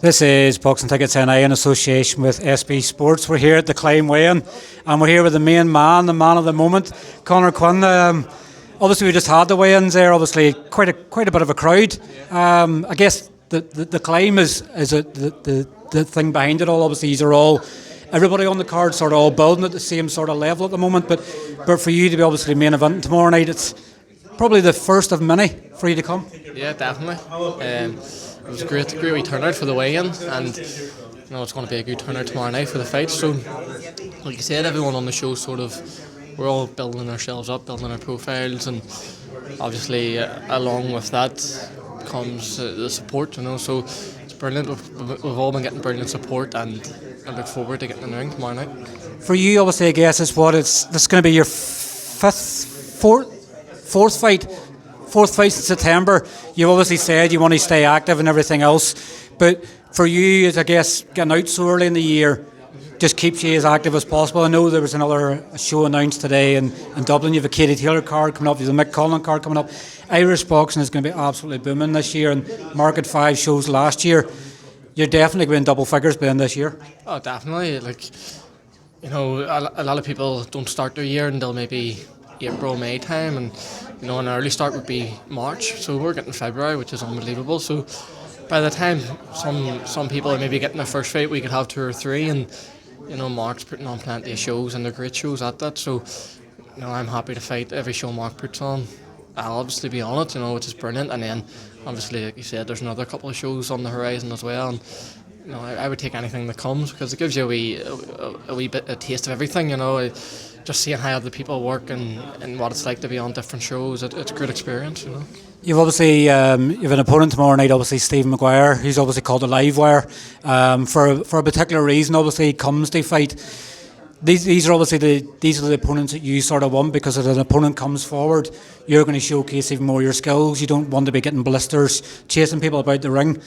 This is Boxing Tickets NI in association with SB Sports. We're here at the Claim Weigh-In, and we're here with the main man, the man of the moment, Conor Quinn. Obviously, we just had the weigh-ins there. Obviously, quite a bit of a crowd. I guess the claim is the thing behind it all. Obviously, these are all everybody on the card sort of all building at the same sort of level at the moment. But for you to be obviously main event tomorrow night, it's probably the first of many for you to come. Yeah, definitely. It was a great wee turnout for the weigh-in, and it's going to be a good turnout tomorrow night for the fight. So, like you said, everyone on the show we're all building ourselves up, building our profiles, and obviously along with that comes the support. So it's brilliant. We've all been getting brilliant support, and I look forward to getting in the ring tomorrow night. For you, obviously, I guess this is going to be your fourth fight in September. You've obviously said you want to stay active and everything else, but for you, I guess, getting out so early in the year just keeps you as active as possible. I know there was another show announced today in Dublin. You have a Katie Taylor card coming up, you have the Mick Cullen card coming up. Irish boxing is going to be absolutely booming this year, and market 5 shows last year. You're definitely going to double figures by the end this year. Oh, definitely. A lot of people don't start their year until maybe April, May time, and an early start would be March. So we're getting February, which is unbelievable. So by the time some people are maybe getting their first fight, we could have 2 or 3, and Mark's putting on plenty of shows, and they're great shows at that. So I'm happy to fight every show Mark puts on. I'll obviously be on it, which is brilliant. And then obviously, like you said, there's another couple of shows on the horizon as well. And I would take anything that comes, because it gives you a wee bit a taste of everything. Just seeing how other people work and what it's like to be on different shows, it's a great experience. You've obviously you've an opponent tomorrow night, obviously Stephen Maguire. He's obviously called a live wire for a particular reason. Obviously, he comes to fight. These are obviously the opponents that you sort of want, because if an opponent comes forward, you're going to showcase even more your skills. You don't want to be getting blisters, chasing people about the ring.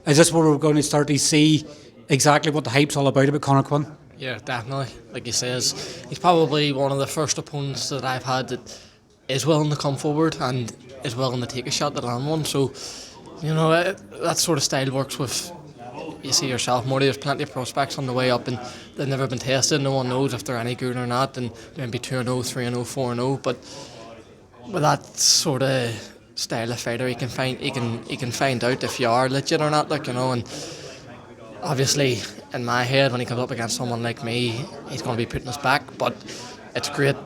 Is this where we're going to start to see exactly what the hype's all about Conor Quinn? Yeah, definitely. Like he says, he's probably one of the first opponents that I've had that is willing to come forward and is willing to take a shot at land one. So, that sort of style works with, you see yourself, Morty, there's plenty of prospects on the way up, and they've never been tested. No one knows if they're any good or not, and maybe 2-0, 3-0, 4-0. But with that sort of style of fighter, he can find out if you are legit or not, and obviously, in my head, when he comes up against someone like me, he's going to be putting us back. But it's great,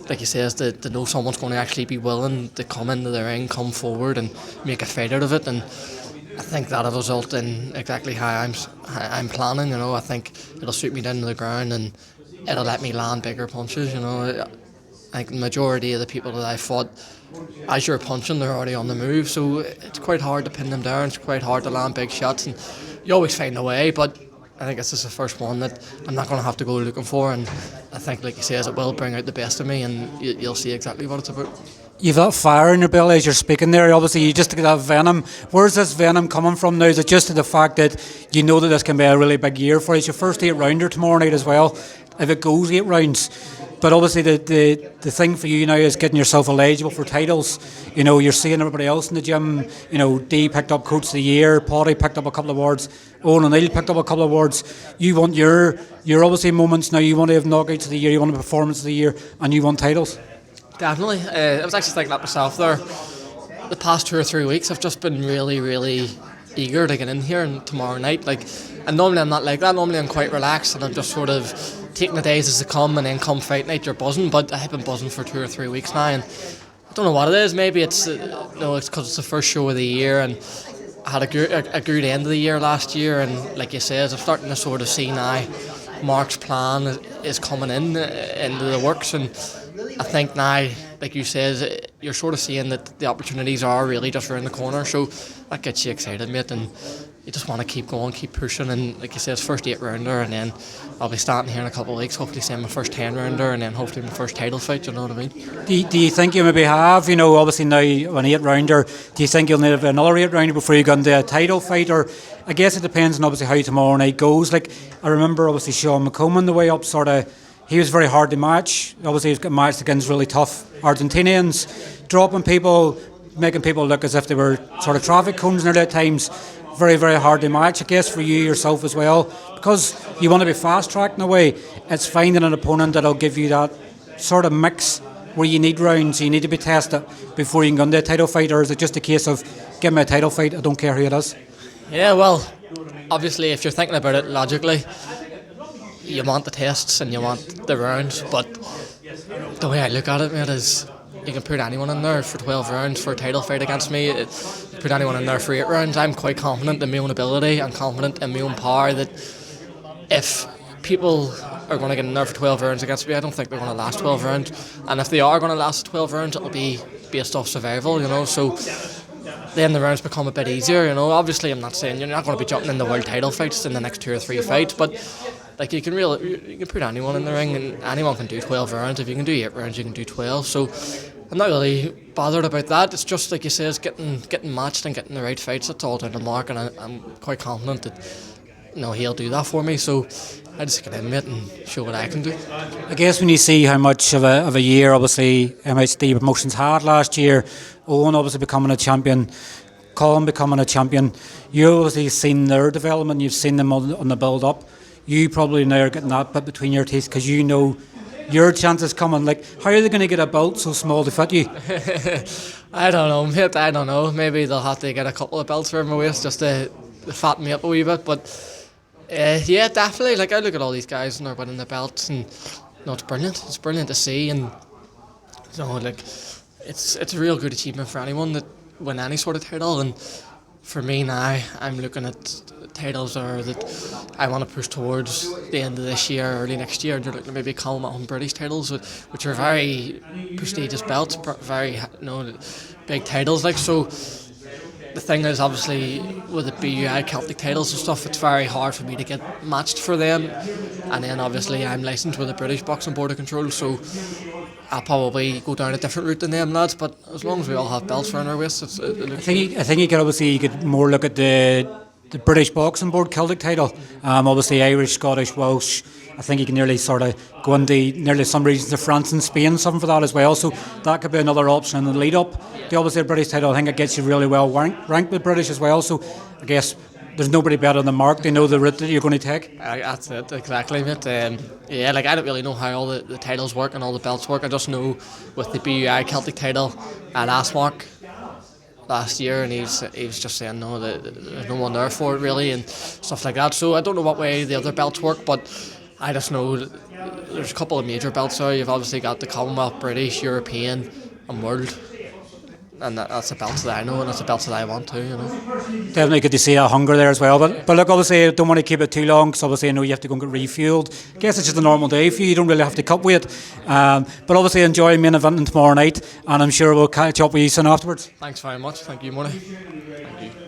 like he says, to know someone's going to actually be willing to come into the ring, come forward, and make a fight out of it. And I think that'll result in exactly how I'm planning. I think it'll suit me down to the ground, and it'll let me land bigger punches. I think the majority of the people that I fought, as you're punching, they're already on the move, so it's quite hard to pin them down. It's quite hard to land big shots, and you always find a way. But I think this is the first one that I'm not going to have to go looking for, and I think, like you say, it will bring out the best of me, and you'll see exactly what it's about. You've got fire in your belly as you're speaking there. Obviously, you just get that venom. Where's this venom coming from now? Is it just the fact that you know that this can be a really big year for you? It's your first 8-rounder tomorrow night as well, if it goes 8 rounds. But obviously, the thing for you now is getting yourself eligible for titles. You're seeing everybody else in the gym. Dee picked up Coach of the Year, Paddy picked up a couple of awards, Owen and Neill picked up a couple of awards. You want your obviously moments now. You want to have knockouts of the year, you want a performance of the year, and you want titles. Definitely. I was actually thinking that myself there. The past 2 or 3 weeks, I've just been really, really eager to get in here and tomorrow night. And normally I'm not like that. Normally I'm quite relaxed, and I'm just sort of taking the days as they come, and then come fight night you're buzzing. But I have been buzzing for 2 or 3 weeks now, and I don't know what it is. Maybe it's it's because it's the first show of the year, and I had a good end of the year last year, and like you said, I'm starting to sort of see now Mark's plan is coming into the works, and I think now, like you said, you're sort of seeing that the opportunities are really just around the corner, so that gets you excited, mate, and you just want to keep going, keep pushing. And like you said, it's first 8-rounder, and then I'll be starting here in a couple of weeks, hopefully seeing my first 10-rounder, and then hopefully my first title fight. You know what I mean? Do you think you maybe have, obviously now an 8-rounder, do you think you'll need another 8-rounder before you go into a title fight? Or I guess it depends on obviously how tomorrow night goes. Like, I remember obviously Sean McComan the way up, sort of, he was very hard to match. Obviously he's got matched against really tough Argentinians, dropping people, making people look as if they were sort of traffic cones nearly at times. very, very hard to match, I guess, for you yourself as well, because you want to be fast-tracked in a way. It's finding an opponent that'll give you that sort of mix where you need rounds, you need to be tested before you can go into a title fight, or is it just a case of, give me a title fight, I don't care who it is? Yeah, well, obviously, if you're thinking about it logically, you want the tests and you want the rounds, but the way I look at it, mate, is you can put anyone in there for 12 rounds for a title fight against me. Put anyone in there for 8 rounds. I'm quite confident in my own ability and confident in my own power that if people are going to get in there for 12 rounds against me, I don't think they're going to last 12 rounds. And if they are going to last 12 rounds, it'll be based off survival, you know. So then the rounds become a bit easier, you know. Obviously, I'm not saying you're not going to be jumping in the world title fights in the next 2 or 3 fights, but like you can put anyone in the ring and anyone can do 12 rounds. If you can do 8 rounds, you can do 12. So I'm not really bothered about that. It's just like you say, it's getting matched and getting the right fights. That's all down to Mark, and I'm quite confident that he'll do that for me. So I just get in it and show what I can do. I guess when you see how much of a year obviously MHD Promotions had last year, Owen obviously becoming a champion, Colin becoming a champion, you've obviously seen their development, you've seen them on the build up. You probably now are getting that bit between your teeth because you know your chance is coming. Like, how are they going to get a belt so small to fit you? I don't know, mate. I don't know. Maybe they'll have to get a couple of belts around my waist just to fatten me up a wee bit. But yeah, definitely. Like, I look at all these guys and they're winning the belts, and it's brilliant. It's brilliant to see, and like it's a real good achievement for anyone that win any sort of title. And for me now, I'm looking at titles that I want to push towards the end of this year, early next year. They're looking to maybe call them home British titles, which are very prestigious belts, very big titles. Like, so the thing is, obviously, with the BUI Celtic titles and stuff, it's very hard for me to get matched for them. And then obviously I'm licensed with the British Boxing Board of Control, so I'll probably go down a different route than them lads. But as long as we all have belts around our waists, I think you could more look at the British Boxing Board Celtic title. Obviously Irish, Scottish, Welsh. I think you can nearly sort of go into nearly some regions of France and Spain, something for that as well. So that could be another option in the lead up. The obviously British title, I think it gets you really well ranked with British as well. So I guess there's nobody better than Mark. They know the route that you're going to take. That's it, exactly, mate. Yeah, like I don't really know how all the titles work and all the belts work. I just know with the BUI Celtic title, I'd asked Mark last year, and he was just saying no, there's no one there for it really, and stuff like that. So I don't know what way the other belts work, but I just know there's a couple of major belts there. You've obviously got the Commonwealth, British, European, and World. And that's the belts that I know, and that's the belts that I want too, you know. Definitely good to see a hunger there as well. But look, obviously, I don't want to keep it too long, because obviously I know you have to go and get refueled. I guess it's just a normal day for you. You don't really have to cut weight. But obviously enjoy main event tomorrow night, and I'm sure we'll catch up with you soon afterwards. Thanks very much. Thank you, Money. Thank you.